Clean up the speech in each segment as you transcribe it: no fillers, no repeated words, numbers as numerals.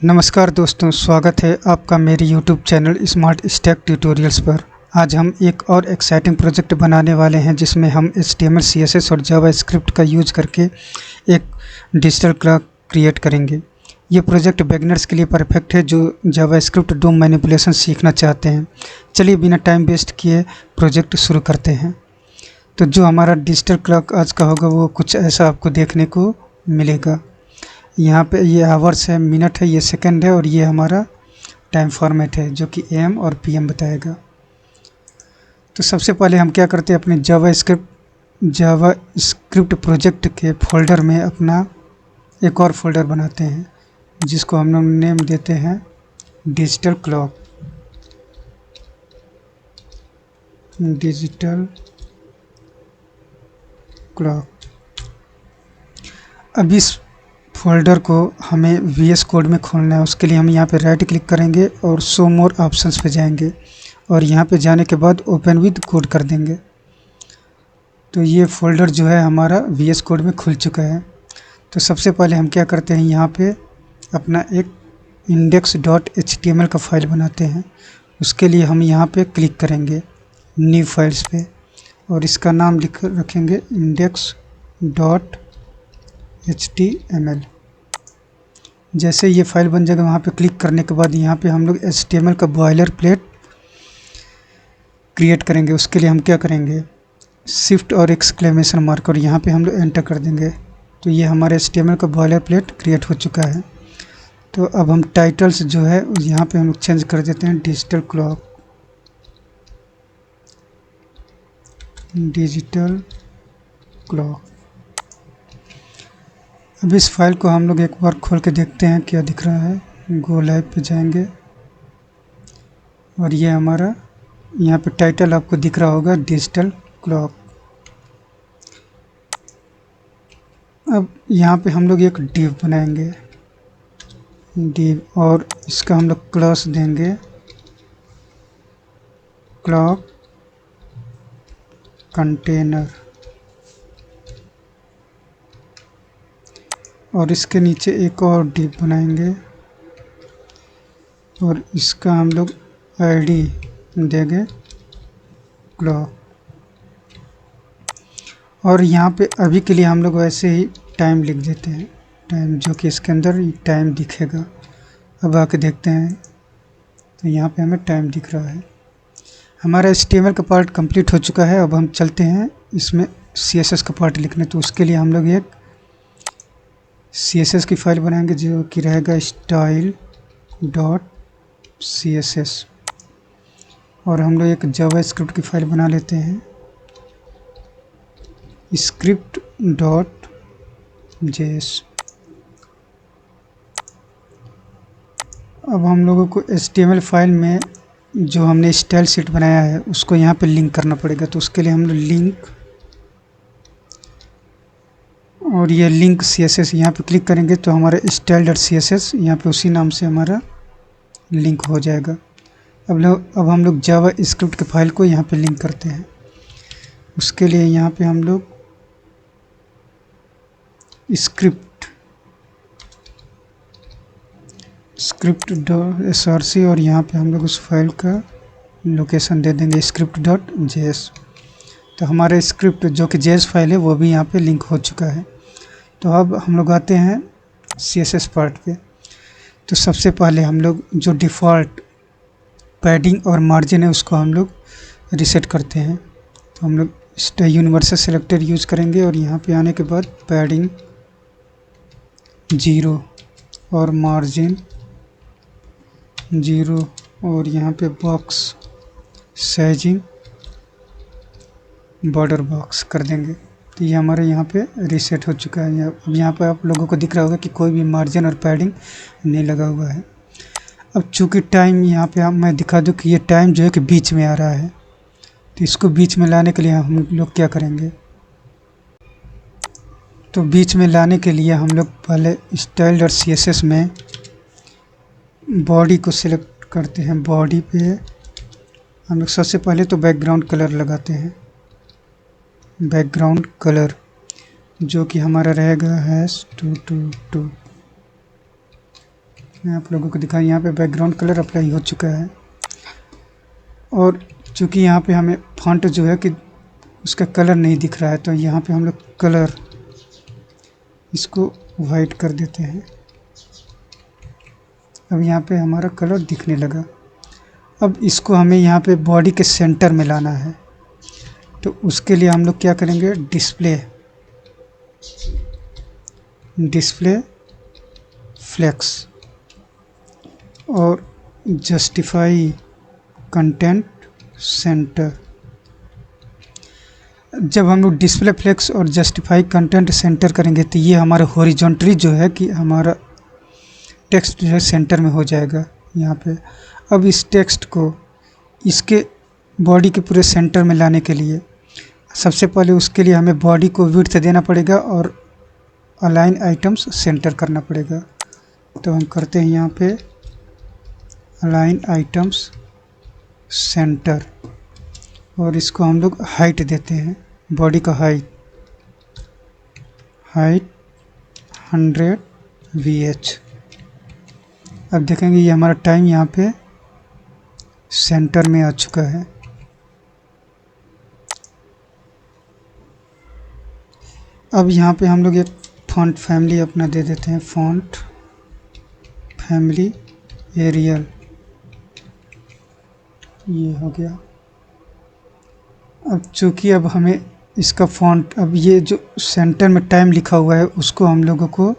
नमस्कार दोस्तों, स्वागत है आपका मेरे YouTube channel smart stack tutorials पर। आज हम एक और एक्साइटिंग प्रोजेक्ट बनाने वाले हैं जिसमें हम HTML, CSS और जावास्क्रिप्ट का यूज करके एक डिजिटल क्लॉक क्रिएट करेंगे। ये प्रोजेक्ट बिगिनर्स के लिए परफेक्ट है जो जावास्क्रिप्ट डोम मैनिपुलेशन सीखना चाहते हैं। चलिए बिना टाइम वेस्ट किए प्रोजेक्ट शुरू करते हैं। तो जो हमारा डिजिटल क्लॉक आज का होगा वो कुछ ऐसा आपको देखने को मिलेगा। यहाँ पे ये आवर्स है, मिनट है, ये सेकंड है और ये हमारा टाइम फॉर्मेट है जो कि AM और PM बताएगा। तो सबसे पहले हम क्या करते हैं, अपने जावास्क्रिप्ट प्रोजेक्ट के फोल्डर में अपना एक और फोल्डर बनाते हैं जिसको हम लोग नेम देते हैं डिजिटल क्लॉक। अब इस फोल्डर को हमें VS कोड में खोलना है। उसके लिए हम यहाँ पे राइट क्लिक करेंगे और शो मोर ऑप्शंस पे जाएंगे और यहाँ पे जाने के बाद ओपन विद कोड कर देंगे। तो ये फोल्डर जो है हमारा VS कोड में खुल चुका है। तो सबसे पहले हम क्या करते हैं, यहाँ पे अपना एक index.html का फाइल बनाते हैं। उसके लिए हम यहाँ पे क्लिक करेंगे न्यू फाइल्स पे और इसका नाम रखेंगे index.html। जैसे ये फाइल बन जाएगा वहाँ पे क्लिक करने के बाद यहाँ पे हम लोग HTML का बॉयलर प्लेट क्रिएट करेंगे। उसके लिए हम क्या करेंगे, शिफ्ट और एक्सक्लेमेशन मार्क और यहाँ पे हम लोग एंटर कर देंगे। तो ये हमारे HTML का बॉयलर प्लेट क्रिएट हो चुका है। तो अब हम टाइटल्स जो है यहाँ पे हम लोग चेंज कर देते हैं डिजिटल क्लॉक। अब इस फाइल को हम लोग एक बार खोल के देखते हैं क्या दिख रहा है। गो लाइव पे जाएंगे और ये हमारा यहाँ पे टाइटल आपको दिख रहा होगा डिजिटल क्लॉक। अब यहाँ पे हम लोग एक डिव बनाएंगे और इसका हम लोग क्लास देंगे क्लॉक कंटेनर और इसके नीचे एक और डिव बनाएंगे और इसका हम लोग ID देंगे क्लॉक। और यहाँ पे अभी के लिए हम लोग वैसे ही टाइम लिख देते हैं, टाइम जो कि इसके अंदर टाइम दिखेगा। अब आके देखते हैं तो यहाँ पे हमें टाइम दिख रहा है। हमारा HTML का पार्ट कंप्लीट हो चुका है। अब हम चलते हैं इसमें CSS का पार्ट लिखने। तो उसके लिए हम लोग एक CSS की फाइल बनाएंगे जो कि रहेगा style.css और हम लोग एक जावास्क्रिप्ट की फाइल बना लेते हैं script.js। अब हम लोगों को HTML फाइल में जो हमने स्टाइल शीट बनाया है उसको यहाँ पे लिंक करना पड़ेगा। तो उसके लिए हम लोग लिंक और ये लिंक CSS यहाँ पे क्लिक करेंगे तो हमारा style.css यहाँ पे उसी नाम से हमारा लिंक हो जाएगा। अब हम लोग जावास्क्रिप्ट के फाइल को यहाँ पे लिंक करते हैं। उसके लिए यहाँ पे हम लोग script.src और यहाँ पे हम लोग उस फाइल का लोकेशन दे देंगे script.js। तो हमारे स्क्रिप्ट जो कि JS फाइल है वो भी यहाँ पे लिंक हो चुका है। तो अब हम लोग आते हैं CSS पार्ट पे। तो सबसे पहले हम लोग जो डिफ़ॉल्ट पैडिंग और मार्जिन है उसको हम लोग रीसेट करते हैं। तो हम लोग यूनिवर्सल सेलेक्टर यूज़ करेंगे और यहाँ पे आने के बाद पैडिंग 0 और मार्जिन 0 और यहाँ पे बॉक्स साइजिंग बॉर्डर बॉक्स कर देंगे। तो ये हमारे यहाँ पे रीसेट हो चुका है। अब यहाँ पे आप लोगों को दिख रहा होगा कि कोई भी मार्जिन और पैडिंग नहीं लगा हुआ है। अब चूँकि टाइम यहाँ पे मैं दिखा दूँ कि ये टाइम जो है कि बीच में आ रहा है। तो इसको बीच में लाने के लिए हम लोग क्या करेंगे, तो बीच में लाने के लिए हम लोग पहले style.css में बॉडी को सिलेक्ट करते हैं। बॉडी पे हम लोग सबसे पहले तो बैकग्राउंड कलर लगाते हैं। बैकग्राउंड कलर जो कि हमारा रहेगा #222 मैं आप लोगों को दिखाऊं, यहाँ पे बैकग्राउंड कलर अप्लाई हो चुका है। और चूँकि यहाँ पे हमें फॉन्ट जो है कि उसका कलर नहीं दिख रहा है, तो यहाँ पे हम लोग कलर इसको वाइट कर देते हैं। अब यहाँ पे हमारा कलर दिखने लगा। अब इसको हमें यहाँ पे बॉडी के सेंटर में लाना है, तो उसके लिए हम लोग क्या करेंगे, डिस्प्ले फ्लेक्स और जस्टिफाई कंटेंट सेंटर। जब हम लोग डिस्प्ले फ्लेक्स और जस्टिफाई कंटेंट सेंटर करेंगे तो ये हमारा हॉरिजॉन्टली जो है कि हमारा टेक्स्ट जो है सेंटर में हो जाएगा यहाँ पे। अब इस टेक्स्ट को इसके बॉडी के पूरे सेंटर में लाने के लिए सबसे पहले उसके लिए हमें बॉडी को विड्थ देना पड़ेगा और अलाइन आइटम्स सेंटर करना पड़ेगा। तो हम करते हैं यहाँ पे अलाइन आइटम्स सेंटर, और इसको हम लोग हाइट देते हैं, बॉडी का हाइट 100 VH। अब देखेंगे ये हमारा टाइम यहाँ पे सेंटर में आ चुका है। अब यहाँ पे हम लोग एक फॉन्ट फैमिली अपना दे देते हैं, फॉन्ट फैमिली एरियल, ये हो गया। अब चूँकि अब हमें इसका फॉन्ट, अब ये जो सेंटर में टाइम लिखा हुआ है उसको हम लोगों को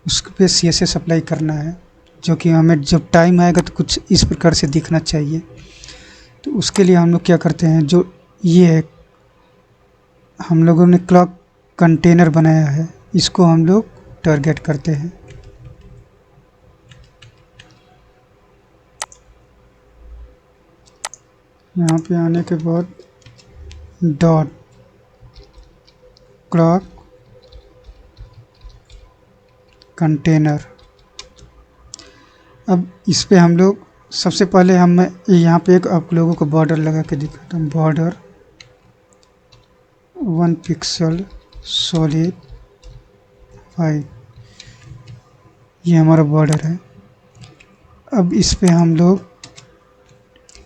उस पे CSS अप्लाई करना है, जो कि हमें जब टाइम आएगा तो कुछ इस प्रकार से दिखना चाहिए। तो उसके लिए हम लोग क्या करते हैं, जो ये है हम लोगों ने क्लॉक कंटेनर बनाया है, इसको हम लोग टारगेट करते हैं। यहाँ पे आने के बाद डॉट क्लॉक कंटेनर। अब इस पे हम लोग सबसे पहले हम यहाँ पे एक आप लोगों को बॉर्डर लगा के दिखाता हूँ, बॉर्डर 1 पिक्सल सॉलिड 5, ये हमारा बॉर्डर है। अब इस पे हम लोग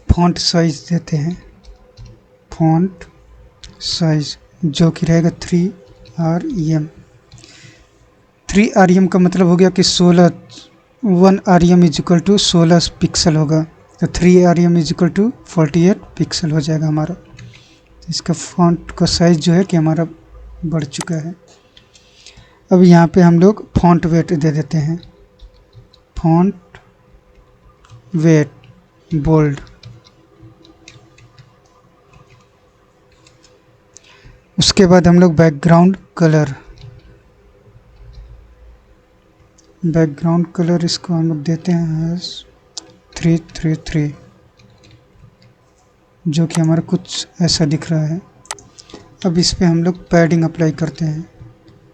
फॉन्ट साइज देते हैं, फॉन्ट साइज जो कि रहेगा 3 rem का मतलब हो गया कि 1 rem is equal to 16 pixel होगा, तो 3 rem is equal to 48 pixel हो जाएगा हमारा। इसका फॉन्ट का साइज जो है कि हमारा बढ़ चुका है। अब यहाँ पे हम लोग फॉन्ट वेट दे देते हैं, फॉन्ट वेट बोल्ड। उसके बाद हम लोग बैकग्राउंड कलर इसको हम लोग देते हैं 333, जो कि हमारा कुछ ऐसा दिख रहा है। अब इस पे हम लोग पैडिंग अप्लाई करते हैं,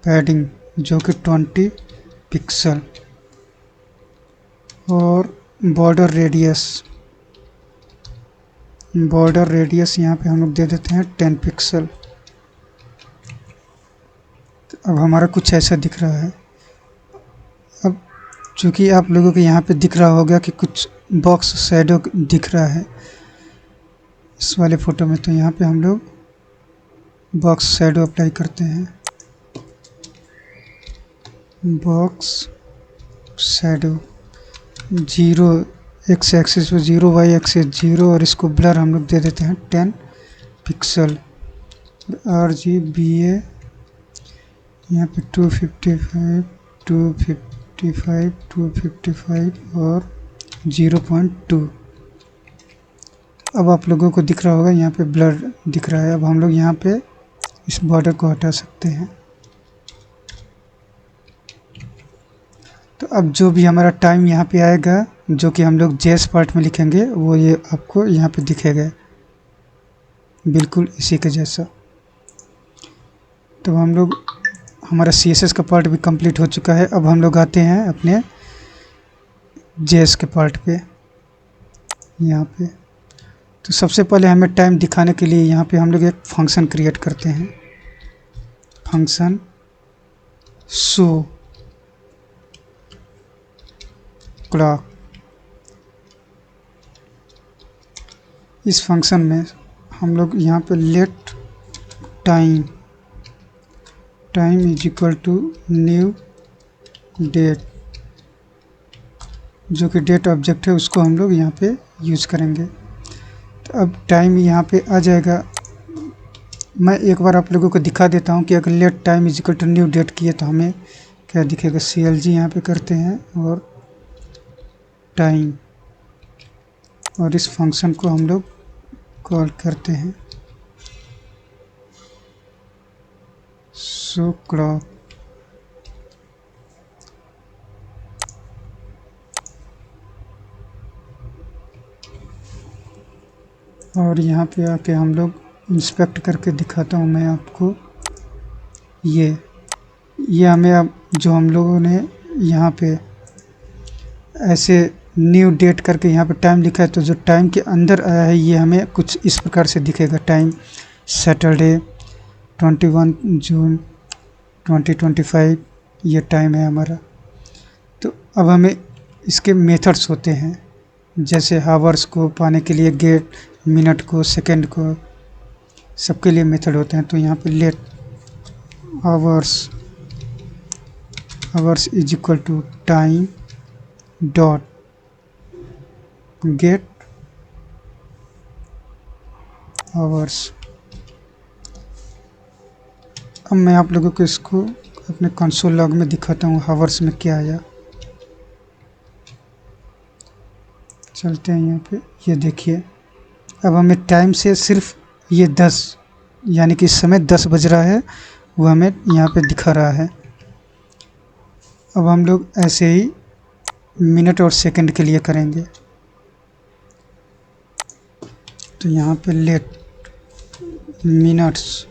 पैडिंग जो कि 20 पिक्सल, और बॉर्डर रेडियस यहाँ पे हम लोग दे देते हैं 10 पिक्सल। अब हमारा कुछ ऐसा दिख रहा है। अब चूँकि आप लोगों को यहाँ पे दिख रहा होगा कि कुछ बॉक्स शैडो दिख रहा है इस वाले फ़ोटो में, तो यहाँ पे हम लोग बॉक्स शैडो अप्लाई करते हैं, बॉक्स शैडो 0 x एक्सिस पे 0, y एक्सिस 0, और इसको ब्लर हम लोग दे देते हैं 10 पिक्सल। RGBA यहाँ पे 255, 255 और 0.2। अब आप लोगों को दिख रहा होगा यहाँ पे ब्लर दिख रहा है। अब हम लोग यहाँ पे इस बॉर्डर को हटा सकते हैं। तो अब जो भी हमारा टाइम यहाँ पे आएगा, जो कि हम लोग जेस पार्ट में लिखेंगे, वो ये आपको यहाँ पे दिखेगा बिल्कुल इसी के जैसा। तो हम लोग, हमारा CSS का पार्ट भी कंप्लीट हो चुका है। अब हम लोग आते हैं अपने जेएस के पार्ट पे यहाँ पे। तो सबसे पहले हमें टाइम दिखाने के लिए यहाँ पे हम लोग एक फंक्शन क्रिएट करते हैं, फंक्शन शो। क्लॉक। इस फंक्शन में हम लोग यहाँ पे let time is equal to new date, जो कि डेट ऑब्जेक्ट है उसको हम लोग यहाँ पे यूज़ करेंगे। तो अब टाइम यहाँ पे आ जाएगा। मैं एक बार आप लोगों को दिखा देता हूँ कि अगर let time is equal to new date किए तो हमें क्या दिखेगा। CLG यहाँ पे करते हैं और टाइम, और इस फंक्शन को हम लोग कॉल करते हैं शो क्लॉक। और यहाँ पे आके हम लोग इंस्पेक्ट करके दिखाता हूँ मैं आपको। ये हमें अब जो हम लोगों ने यहाँ पे ऐसे न्यू डेट करके यहाँ पे टाइम लिखा है, तो जो टाइम के अंदर आया है ये हमें कुछ इस प्रकार से दिखेगा। टाइम सैटरडे 21 जून 2025 ये टाइम है हमारा। तो अब हमें इसके मेथड्स होते हैं, जैसे हावर्स को पाने के लिए गेट, मिनट को, सेकंड को, सबके लिए मेथड होते हैं। तो यहाँ पे let hours is equal to time dot get hours. अब मैं आप लोगों को इसको अपने कंसोल लॉग में दिखाता हूँ हावर्स में क्या आया। चलते हैं यहाँ पे, ये देखिए अब हमें टाइम से सिर्फ ये 10 यानी कि इस समय 10 बज रहा है वो हमें यहाँ पे दिखा रहा है। अब हम लोग ऐसे ही मिनट और सेकंड के लिए करेंगे। तो यहाँ पे let minutes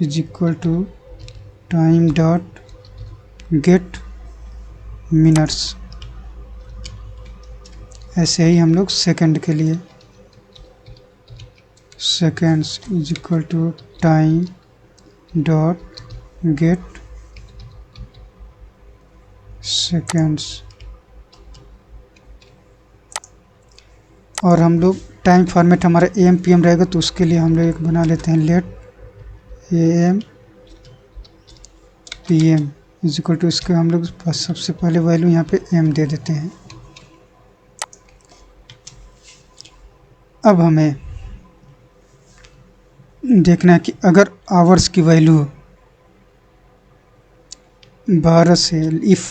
is equal to time dot get minutes. ऐसे ही हम लोग सेकंड के लिए seconds is equal to time dot get seconds. और हम लोग टाइम फॉर्मेट हमारा AM PM रहेगा, तो उसके लिए हम लोग एक बना लेते हैं let AM PM is equal to, इसके हम लोग सबसे पहले वैल्यू यहाँ पे M दे देते हैं। अब हमें देखना है कि अगर आवर्स की वैल्यू 12 से if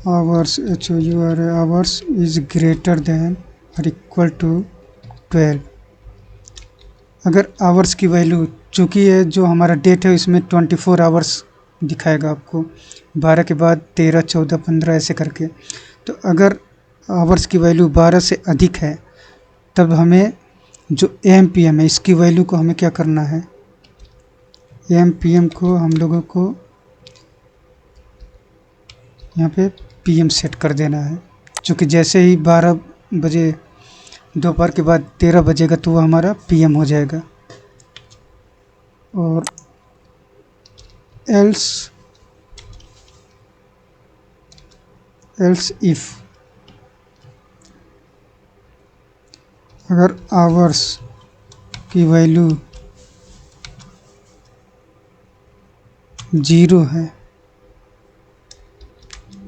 hours hours is greater than और इक्वल टू 12। अगर आवर्स की वैल्यू, चूँकि ये जो हमारा डेट है इसमें 24 आवर्स दिखाएगा आपको, 12 के बाद 13, 14, 15 ऐसे करके। तो अगर आवर्स की वैल्यू 12 से अधिक है तब हमें जो AM PM है इसकी वैल्यू को हमें क्या करना है, AM PM को हम लोगों को यहाँ पे PM सेट कर देना है। क्योंकि जैसे ही 12 बजे दोपहर के बाद 13 बजेगा तो वो हमारा PM हो जाएगा। और एल्स इफ अगर आवर्स की वैल्यू 0 है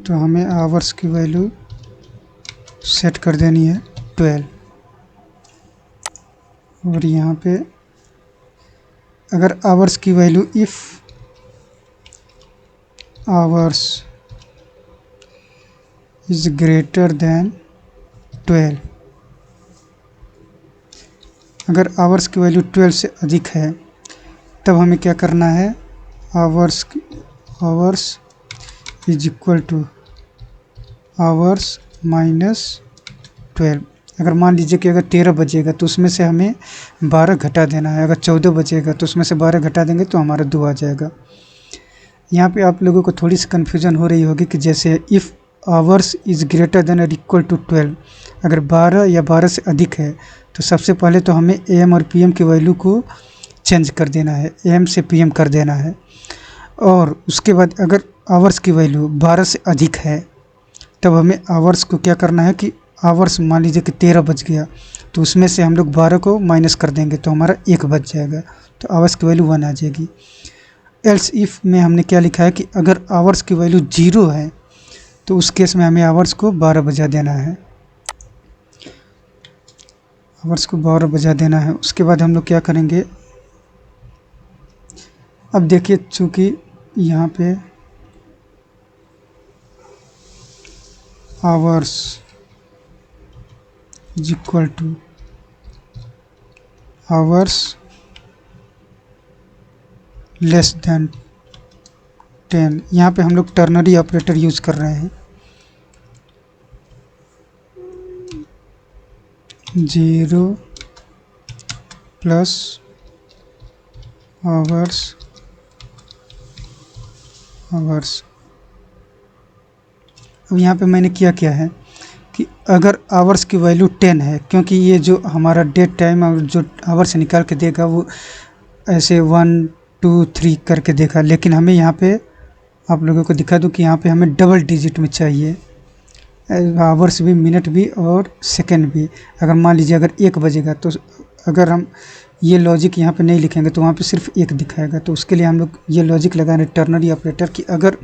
तो हमें आवर्स की वैल्यू सेट कर देनी है 12। और यहाँ पे अगर आवर्स की value if hours is greater than 12, अगर आवर्स की वैल्यू 12 से अधिक है तब हमें क्या करना है, hours is equal two hours minus 12। अगर मान लीजिए कि अगर 13 बजेगा तो उसमें से हमें 12 घटा देना है, अगर 14 बजेगा तो उसमें से 12 घटा देंगे तो हमारा 2 आ जाएगा। यहाँ पे आप लोगों को थोड़ी सी कन्फ्यूजन हो रही होगी कि जैसे if hours is greater than और इक्वल टू 12, अगर 12 या 12 से अधिक है तो सबसे पहले तो हमें AM और PM की वैल्यू को चेंज कर देना है, AM से PM कर देना है। और उसके बाद अगर आवर्स की वैल्यू 12 से अधिक है तब हमें आवर्स को क्या करना है कि आवर्स मान लीजिए कि 13 बज गया तो उसमें से हम लोग 12 को माइनस कर देंगे तो हमारा 1 बच जाएगा, तो आवर्स की वैल्यू 1 आ जाएगी। एल्स इफ़ में हमने क्या लिखा है कि अगर आवर्स की वैल्यू 0 है तो उस केस में हमें आवर्स को 12 बजा देना है, आवर्स को 12 बजा देना है। उसके बाद हम लोग क्या करेंगे, अब देखिए चूँकि यहाँ पे hours is equal two hours less than 10, यहाँ पे हम लोग टर्नरी ऑपरेटर यूज कर रहे हैं। 0 प्लस आवर्स अब यहाँ पे मैंने क्या है कि अगर आवर्स की वैल्यू 10 है, क्योंकि ये जो हमारा डेट टाइम और जो आवर्स निकाल के देगा वो ऐसे 1 2 3 करके देखा, लेकिन हमें यहाँ पे आप लोगों को दिखा दूँ कि यहाँ पे हमें डबल डिजिट में चाहिए, आवर्स भी, मिनट भी और सेकंड भी। अगर मान लीजिए अगर 1 बजेगा तो अगर हम ये लॉजिक यहाँ पे नहीं लिखेंगे तो वहाँ पे सिर्फ 1 दिखाएगा, तो उसके लिए हम लोग ये लॉजिक लगा रहे टर्नरी ऑपरेटर कि अगर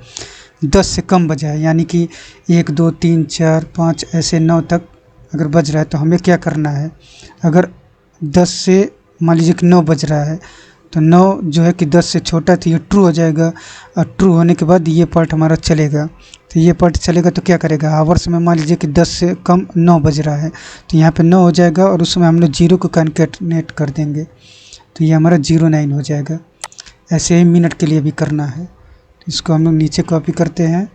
10 से कम बजा है, यानी कि 1 2 3 4 5 ऐसे 9 तक अगर बज रहा है तो हमें क्या करना है, अगर 10 से मान लीजिए कि 9 बज रहा है तो 9 जो है कि 10 से छोटा तो ये ट्रू हो जाएगा, और ट्रू होने के बाद ये पार्ट हमारा चलेगा। तो ये पार्ट चलेगा तो क्या करेगा, आवर्स में मान लीजिए कि 10 से कम 9 बज रहा है तो यहाँ पे 9 हो जाएगा और उसमें हम लोग 0 को कॉन्केटनेट कर देंगे तो ये हमारा 09 हो जाएगा। ऐसे ही मिनट के लिए भी करना है, तो इसको हम लोग नीचे कॉपी करते हैं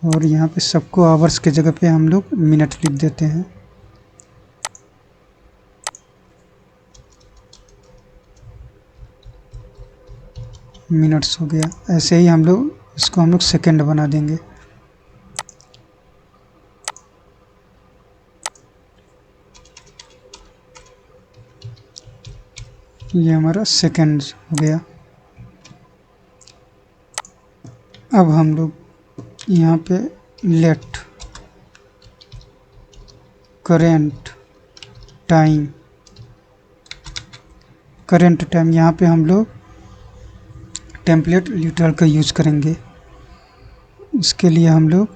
और यहाँ पे सबको आवर्स के जगह पे हम लोग मिनट लिख देते हैं। मिनट्स हो गया। ऐसे ही हम लोग इसको हम लोग सेकंड बना देंगे। ये हमारा सेकंड हो गया। अब हम लोग यहाँ पे लेट करेंट टाइम यहाँ पे हम लोग टेम्पलेट लिटरल का यूज करेंगे। इसके लिए हम लोग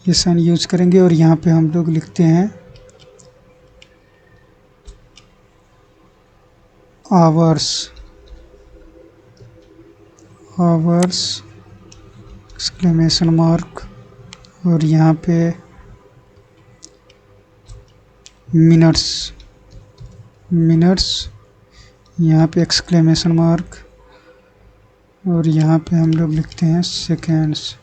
ये साइन यूज करेंगे और यहाँ पे हम लोग लिखते हैं आवर्स एक्सक्लेमेशन मार्क और यहाँ पे मिनट्स यहाँ पे एक्सक्लेमेशन मार्क और यहाँ पे हम लोग लिखते हैं सेकेंड्स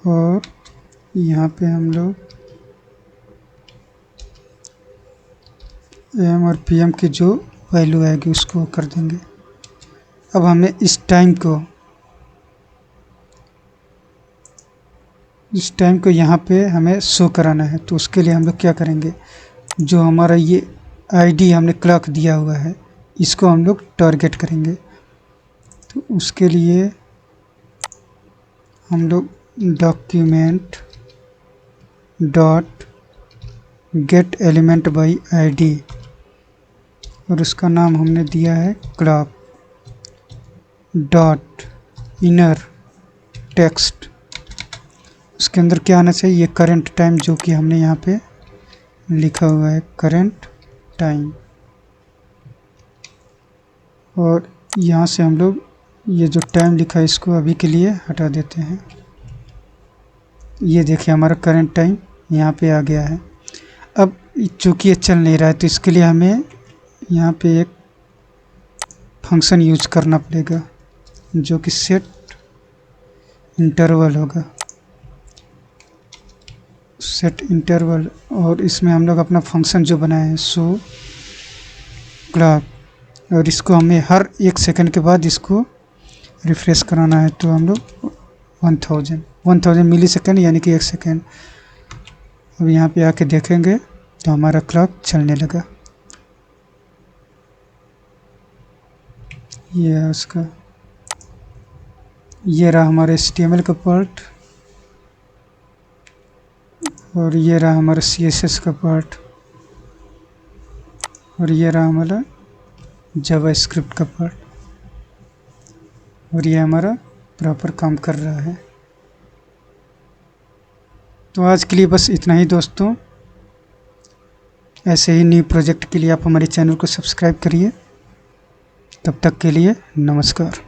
और यहाँ पे हम लोग एम और पीएम की जो वैल्यू आएगी उसको कर देंगे। अब हमें इस टाइम को यहाँ पे हमें शो कराना है, तो उसके लिए हम लोग क्या करेंगे, जो हमारा ये आईडी हमने क्लॉक दिया हुआ है इसको हम लोग टारगेट करेंगे। तो उसके लिए हम लोग document dot gate element by ID और उसका नाम हमने दिया है क्लॉक डॉट इनर टेक्स्ट। उसके अंदर क्या आना चाहिए, ये करंट टाइम जो कि हमने यहाँ पे लिखा हुआ है करंट टाइम, और यहाँ से हम लोग ये जो टाइम लिखा है इसको अभी के लिए हटा देते हैं। ये देखिए हमारा करंट टाइम यहाँ पे आ गया है। अब चूँकि ये चल नहीं रहा है तो इसके लिए हमें यहाँ पे एक फंक्शन यूज करना पड़ेगा जो कि सेट इंटरवल होगा, सेट इंटरवल, और इसमें हम लोग अपना फंक्शन जो बनाए हैं सो क्लॉक, और इसको हमें हर 1 सेकंड के बाद इसको रिफ्रेश कराना है। तो हम लोग 1000 मिली सेकेंड यानी कि 1 सेकेंड। अब यहाँ पे आके देखेंगे तो हमारा क्लॉक चलने लगा। ये है उसका, ये रहा हमारा HTML का पार्ट और ये रहा हमारा CSS का पार्ट और ये रहा हमारा जावास्क्रिप्ट का पार्ट और ये हमारा प्रॉपर काम कर रहा है। तो आज के लिए बस इतना ही दोस्तों। ऐसे ही न्यू प्रोजेक्ट के लिए आप हमारे चैनल को सब्सक्राइब करिए। तब तक के लिए नमस्कार।